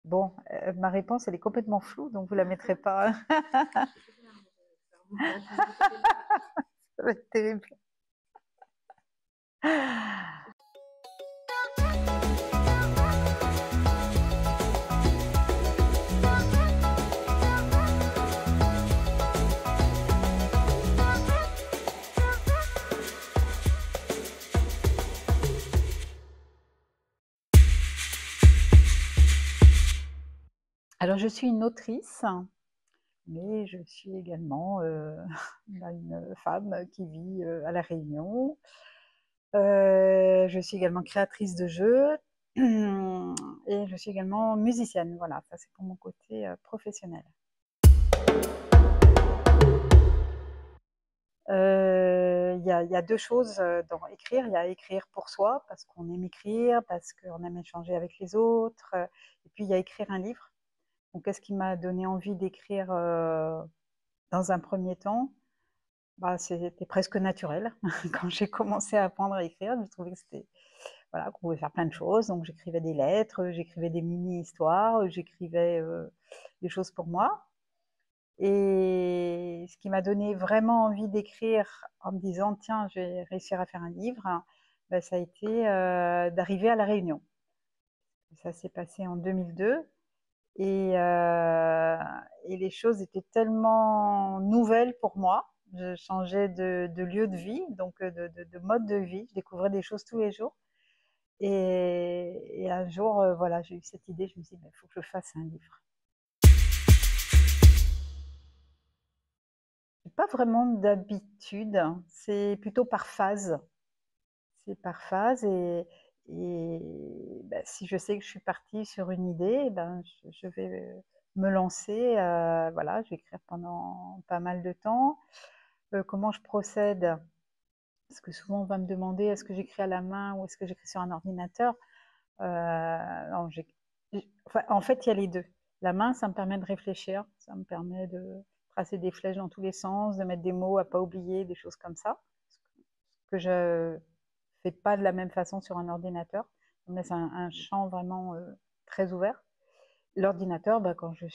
Bon, ma réponse, elle est complètement floue, donc vous la mettrez pas. Ça va être terrible. Alors, je suis une autrice, mais je suis également une femme qui vit à La Réunion. Je suis également créatrice de jeux et je suis également musicienne. Voilà, ça c'est pour mon côté professionnel. Il y a deux choses dans écrire. Il y a écrire pour soi, parce qu'on aime écrire, parce qu'on aime échanger avec les autres. Et puis il y a écrire un livre. Donc, qu'est-ce qui m'a donné envie d'écrire dans un premier temps? Bah, c'était presque naturel. Quand j'ai commencé à apprendre à écrire, je trouvais que c'était, voilà, qu'on pouvait faire plein de choses. Donc, j'écrivais des lettres, j'écrivais des mini-histoires, j'écrivais des choses pour moi. Et ce qui m'a donné vraiment envie d'écrire en me disant, tiens, je vais réussir à faire un livre, ben, ça a été d'arriver à La Réunion. Ça s'est passé en 2002. Et les choses étaient tellement nouvelles pour moi. Je changeais de lieu de vie, donc de mode de vie. Je découvrais des choses tous les jours. Et un jour, voilà, j'ai eu cette idée. Je me suis dit, il faut que je fasse un livre. Pas vraiment d'habitude, c'est plutôt par phase. C'est par phase et ben, si je sais que je suis partie sur une idée, ben, je vais me lancer. Voilà, je vais écrire pendant pas mal de temps. Comment je procède? Parce que souvent on va me demander est-ce que j'écris à la main ou est-ce que j'écris sur un ordinateur? Non, enfin, en fait, il y a les deux. La main, ça me permet de réfléchir, ça me permet de tracer des flèches dans tous les sens, de mettre des mots à pas oublier, des choses comme ça, que je fais pas de la même façon sur un ordinateur. On laisse un champ vraiment très ouvert. L'ordinateur, bah, quand je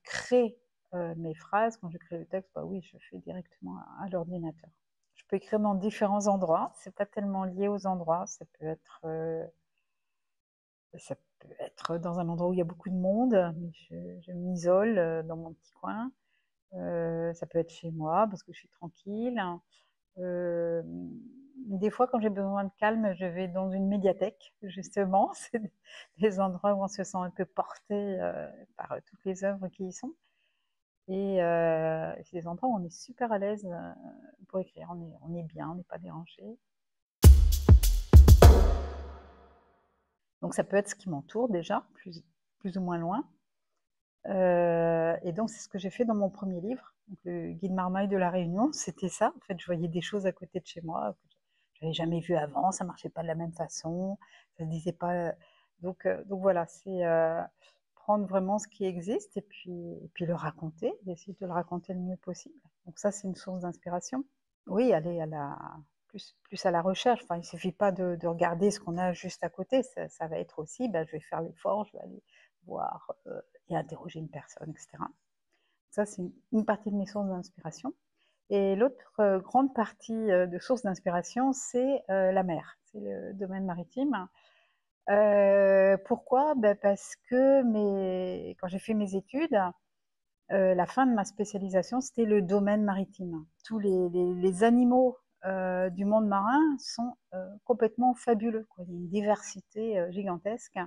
crée mes phrases, quand je crée le texte, bah oui, je fais directement à l'ordinateur. Je peux écrire dans différents endroits. C'est pas tellement lié aux endroits. Ça peut être dans un endroit où il y a beaucoup de monde, mais je m'isole dans mon petit coin. Ça peut être chez moi parce que je suis tranquille. Des fois, quand j'ai besoin de calme, je vais dans une médiathèque, justement. C'est des endroits où on se sent un peu porté par toutes les œuvres qui y sont. Et c'est des endroits où on est super à l'aise pour écrire. On est bien, on n'est pas dérangé. Donc, ça peut être ce qui m'entoure déjà, plus ou moins loin. Et donc, c'est ce que j'ai fait dans mon premier livre, donc le Guide Marmaille de La Réunion. C'était ça. En fait, je voyais des choses à côté de chez moi que je n'avais jamais vues avant. Ça marchait pas de la même façon. Ça se disait pas. Donc voilà, c'est prendre vraiment ce qui existe et puis le raconter, essayer de le raconter le mieux possible. Donc ça, c'est une source d'inspiration. Oui, aller plus à la recherche. Enfin, il suffit pas de regarder ce qu'on a juste à côté. Ça va être aussi, ben, je vais faire l'effort, je vais aller voir et interroger une personne, etc. Ça, c'est une partie de mes sources d'inspiration. Et l'autre grande partie de sources d'inspiration, c'est la mer, c'est le domaine maritime. Pourquoi? Ben, parce que quand j'ai fait mes études, la fin de ma spécialisation, c'était le domaine maritime. Tous les animaux du monde marin sont complètement fabuleux, quoi. Il y a une diversité gigantesque.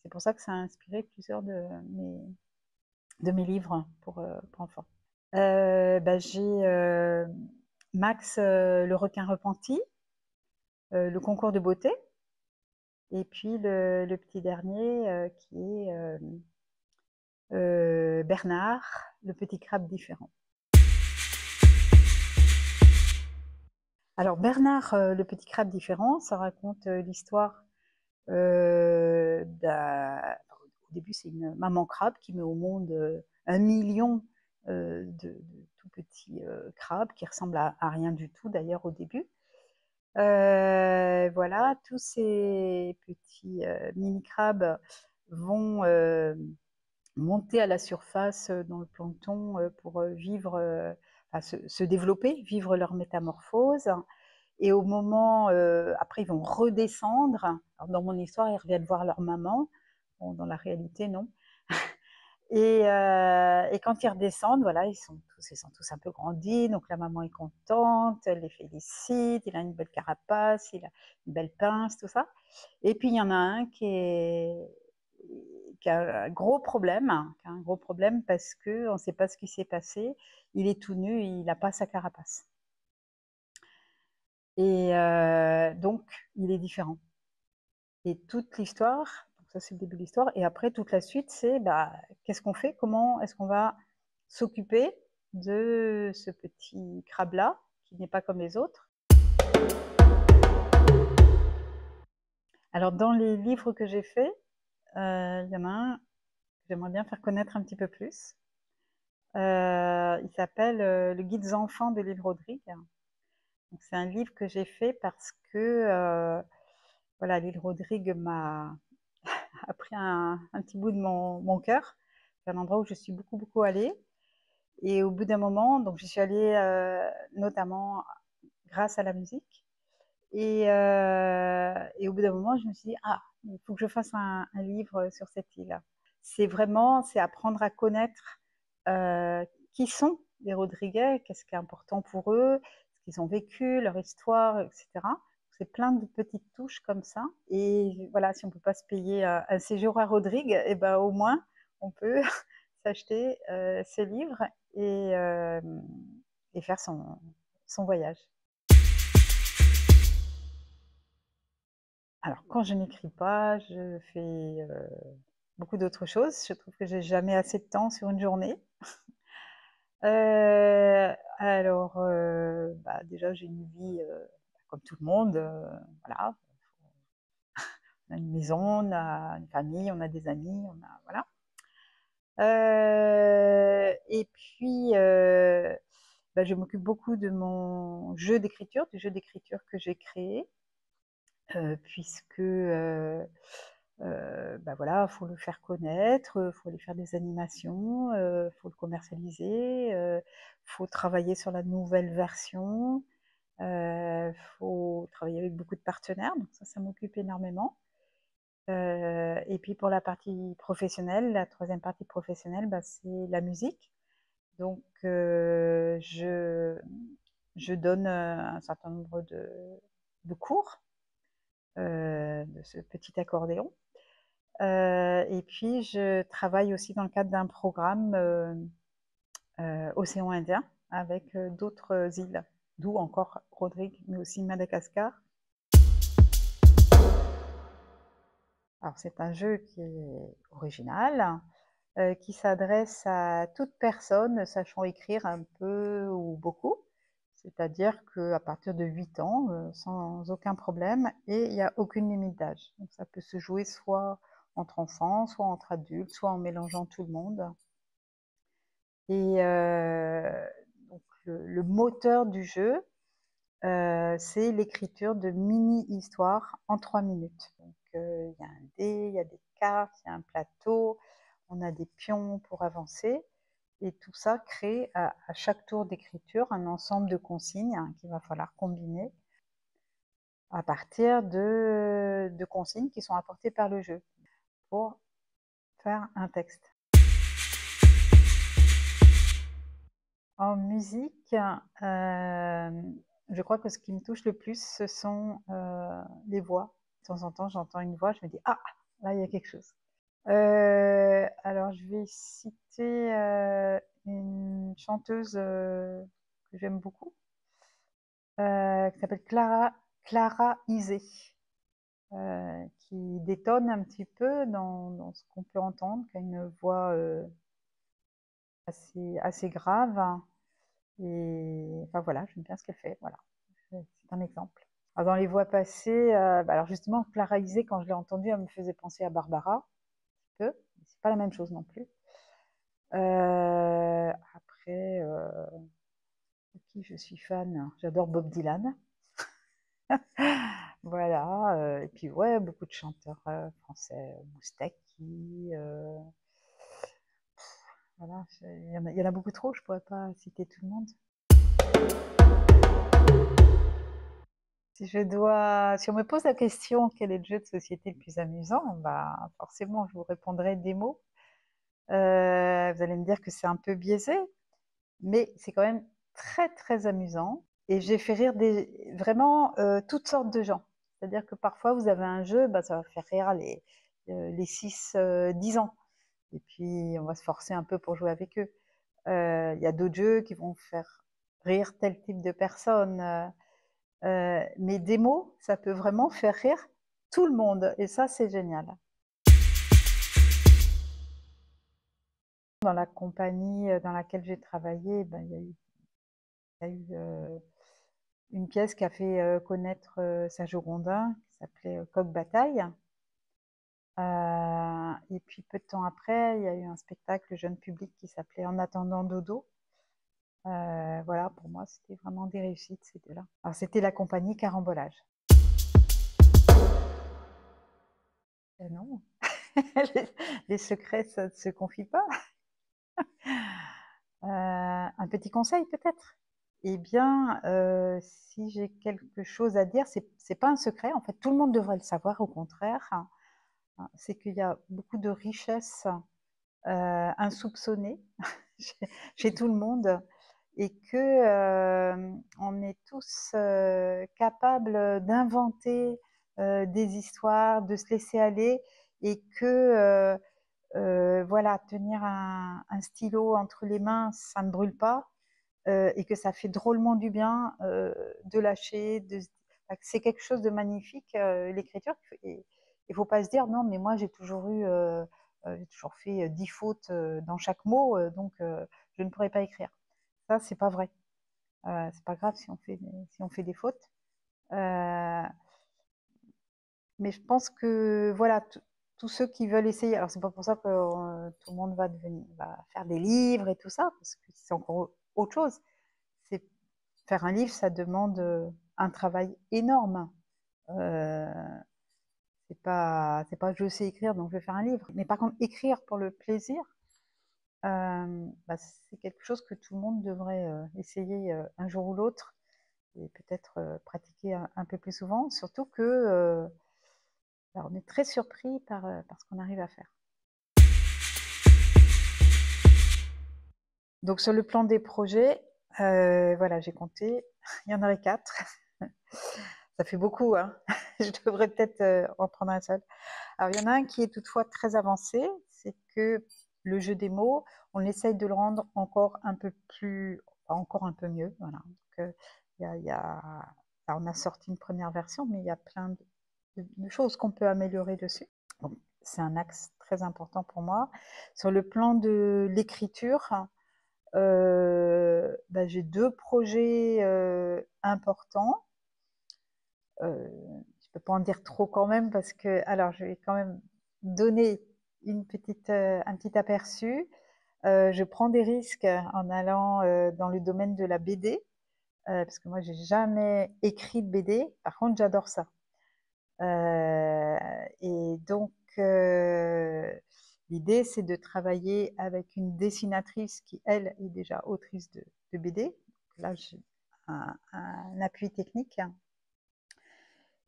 C'est pour ça que ça a inspiré plusieurs de mes livres pour enfants. Bah, j'ai Max le requin repenti, le concours de beauté, et puis le petit dernier qui est Bernard, le petit crabe différent. Alors Bernard, le petit crabe différent, ça raconte l'histoire au début c'est une maman crabe qui met au monde 1 million de tout petits crabes qui ressemblent à rien du tout d'ailleurs au début. Voilà, tous ces petits mini crabes vont monter à la surface dans le plancton pour vivre, enfin, se développer, vivre leur métamorphose. Et au moment, après, ils vont redescendre. Alors, dans mon histoire, ils reviennent voir leur maman. Bon, dans la réalité, non. Et quand ils redescendent, voilà, ils sont tous un peu grandis. Donc la maman est contente, elle les félicite. Il a une belle carapace, il a une belle pince, tout ça. Et puis il y en a un qui a un gros problème, parce que on ne sait pas ce qui s'est passé. Il est tout nu, il n'a pas sa carapace. Et donc, il est différent. Et toute l'histoire, donc ça c'est le début de l'histoire, et après toute la suite, c'est qu'est-ce qu'on fait? Comment est-ce qu'on va s'occuper de ce petit crabe-là, qui n'est pas comme les autres? Alors, dans les livres que j'ai faits, il y en a un que j'aimerais bien faire connaître un petit peu plus. Il s'appelle Le guide des enfants de l'île Rodrigue. C'est un livre que j'ai fait parce que voilà, l'île Rodrigue m'a pris un petit bout de mon cœur. C'est un endroit où je suis beaucoup allée. Et au bout d'un moment, donc j'y suis allée notamment grâce à la musique. Et au bout d'un moment, je me suis dit, ah, il faut que je fasse un livre sur cette île. C'est apprendre à connaître qui sont les Rodriguais, qu'est-ce qui est important pour eux, ce qu'ils ont vécu, leur histoire, etc. C'est plein de petites touches comme ça. Et voilà, si on ne peut pas se payer un séjour à Rodrigue, et ben au moins on peut s'acheter ces livres et faire son voyage. Alors, quand je n'écris pas, je fais beaucoup d'autres choses. Je trouve que j'ai jamais assez de temps sur une journée. Alors, déjà, j'ai une vie comme tout le monde. Voilà. On a une maison, on a une famille, on a des amis, voilà. Et puis, je m'occupe beaucoup de mon jeu d'écriture, du jeu d'écriture que j'ai créé, puisque voilà, faut le faire connaître, faut aller faire des animations, faut le commercialiser, faut travailler sur la nouvelle version, faut travailler avec beaucoup de partenaires, donc ça m'occupe énormément. Et puis pour la partie professionnelle, la troisième partie professionnelle, c'est la musique. Donc je donne un certain nombre de cours de ce petit accordéon. Et puis, je travaille aussi dans le cadre d'un programme Océan Indien avec d'autres îles, d'où encore Rodrigue, mais aussi Madagascar. Alors, c'est un jeu qui est original, qui s'adresse à toute personne sachant écrire un peu ou beaucoup. C'est-à-dire qu'à partir de 8 ans, sans aucun problème, et il n'y a aucune limite d'âge. Donc ça peut se jouer soit entre enfants, soit entre adultes, soit en mélangeant tout le monde. Et donc le moteur du jeu, c'est l'écriture de mini-histoires en 3 minutes. Donc il y a un dé, il y a des cartes, il y a un plateau, on a des pions pour avancer. Et tout ça crée à chaque tour d'écriture un ensemble de consignes qu'il va falloir combiner à partir de consignes qui sont apportées par le jeu pour faire un texte. En musique, je crois que ce qui me touche le plus, ce sont les voix. De temps en temps, j'entends une voix, je me dis « Ah, là, il y a quelque chose ». Alors, je vais citer une chanteuse que j'aime beaucoup, qui s'appelle Clara Isé, qui détonne un petit peu dans ce qu'on peut entendre, qui a une voix assez grave. Et enfin voilà, j'aime bien ce qu'elle fait. Voilà, c'est un exemple. Alors, dans les voix passées, alors justement, Clara Isé, quand je l'ai entendue, elle me faisait penser à Barbara, un peu. C'est pas la même chose non plus. Après, de qui je suis fan, j'adore Bob Dylan. Voilà, et puis ouais, beaucoup de chanteurs français, Moustek, qui, voilà, il y en a beaucoup trop, je ne pourrais pas citer tout le monde. Si on me pose la question quel est le jeu de société le plus amusant, bah, forcément je vous répondrai des mots. Vous allez me dire que c'est un peu biaisé, mais c'est quand même très très amusant. Et j'ai fait rire vraiment toutes sortes de gens. C'est-à-dire que parfois vous avez un jeu, bah, ça va faire rire les 6-10 ans. Et puis on va se forcer un peu pour jouer avec eux. Il y a d'autres jeux qui vont faire rire tel type de personnes. Mais des mots, ça peut vraiment faire rire tout le monde. Et ça, c'est génial. Dans la compagnie dans laquelle j'ai travaillé, ben, il y a eu une pièce qui a fait connaître Sergio Gondin, qui s'appelait Coq Bataille. Et puis peu de temps après, il y a eu un spectacle jeune public qui s'appelait En attendant Dodo. Voilà, pour moi, c'était vraiment des réussites, ces deux-là. Alors, c'était la compagnie Carambolage. Non, les secrets, ça ne se confie pas. Un petit conseil, peut-être? Eh bien, si j'ai quelque chose à dire, c'est pas un secret. En fait, tout le monde devrait le savoir, au contraire. C'est qu'il y a beaucoup de richesses insoupçonnées chez tout le monde et que on est tous capables d'inventer des histoires, de se laisser aller et que voilà, tenir un stylo entre les mains, ça ne brûle pas et que ça fait drôlement du bien de lâcher. C'est quelque chose de magnifique, l'écriture. Il ne faut pas se dire non, mais moi j'ai toujours fait 10 fautes dans chaque mot, donc je ne pourrais pas écrire. Ça, c'est pas vrai. C'est pas grave si on fait des fautes. Mais je pense que voilà, tous ceux qui veulent essayer, alors c'est pas pour ça que tout le monde va faire des livres et tout ça, parce que c'est encore autre chose. C'est faire un livre, ça demande un travail énorme. Euh, c'est pas je sais écrire donc je vais faire un livre. Mais par contre, écrire pour le plaisir, bah, c'est quelque chose que tout le monde devrait essayer un jour ou l'autre et peut-être pratiquer un peu plus souvent. Surtout que on est très surpris par ce qu'on arrive à faire. Donc sur le plan des projets, voilà, j'ai compté, il y en aurait 4. Ça fait beaucoup, hein. Je devrais peut-être en prendre un seul. Alors il y en a un qui est toutefois très avancé, c'est que le jeu des mots, on essaye de le rendre encore un peu plus, encore un peu mieux. Voilà. Donc, là, on a sorti une première version, mais il y a plein de choses qu'on peut améliorer dessus. Donc, c'est un axe très important pour moi. Sur le plan de l'écriture, bah, j'ai 2 projets importants. Je ne peux pas en dire trop quand même parce que, alors je vais quand même donner un petit aperçu. Je prends des risques en allant dans le domaine de la BD, parce que moi j'ai jamais écrit de BD, par contre j'adore ça. Et donc l'idée c'est de travailler avec une dessinatrice qui elle est déjà autrice de BD. Donc là j'ai un appui technique.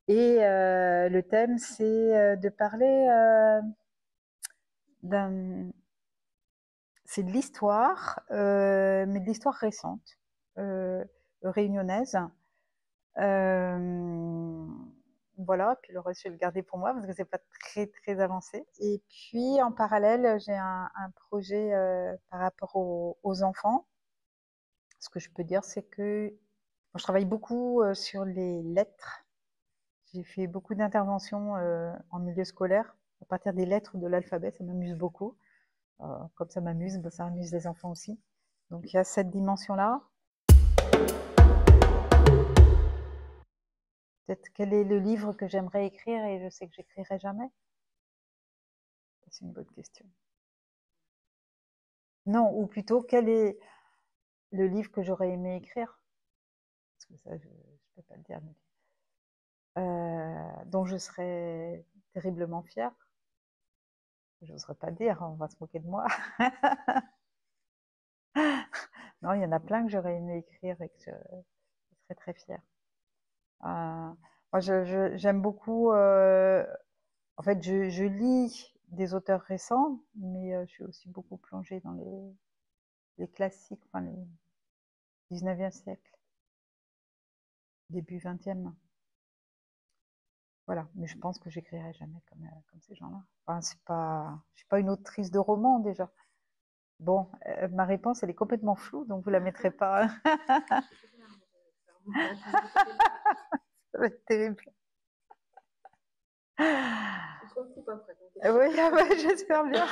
Et le thème, c'est de parler d'un... C'est de l'histoire, mais de l'histoire récente, réunionnaise. Euh, voilà, puis le reste, je vais le garder pour moi parce que c'est pas très très avancé. Et puis en parallèle, j'ai un projet par rapport aux enfants. Ce que je peux dire, c'est que moi, je travaille beaucoup sur les lettres. J'ai fait beaucoup d'interventions en milieu scolaire à partir des lettres de l'alphabet, ça m'amuse beaucoup. Comme ça m'amuse, bah, ça amuse les enfants aussi. Donc il y a cette dimension-là. Peut-être quel est le livre que j'aimerais écrire et je sais que j'écrirai jamais? C'est une bonne question. Non, ou plutôt quel est le livre que j'aurais aimé écrire? Parce que ça, je ne peux pas le dire. Dont je serais terriblement fière. J'oserais pas dire, on va se moquer de moi. Non, il y en a plein que j'aurais aimé écrire et que je serais très fière. Moi, j'aime beaucoup. En fait, je lis des auteurs récents, mais je suis aussi beaucoup plongée dans les classiques, enfin, le 19e siècle, début 20e. Voilà, mais je pense que j'écrirai jamais comme ces gens-là. Enfin, je suis pas une autrice de roman déjà. Bon, ma réponse, elle est complètement floue, donc vous la mettrez pas. Ça va être terrible. Oui, ah ouais, j'espère bien.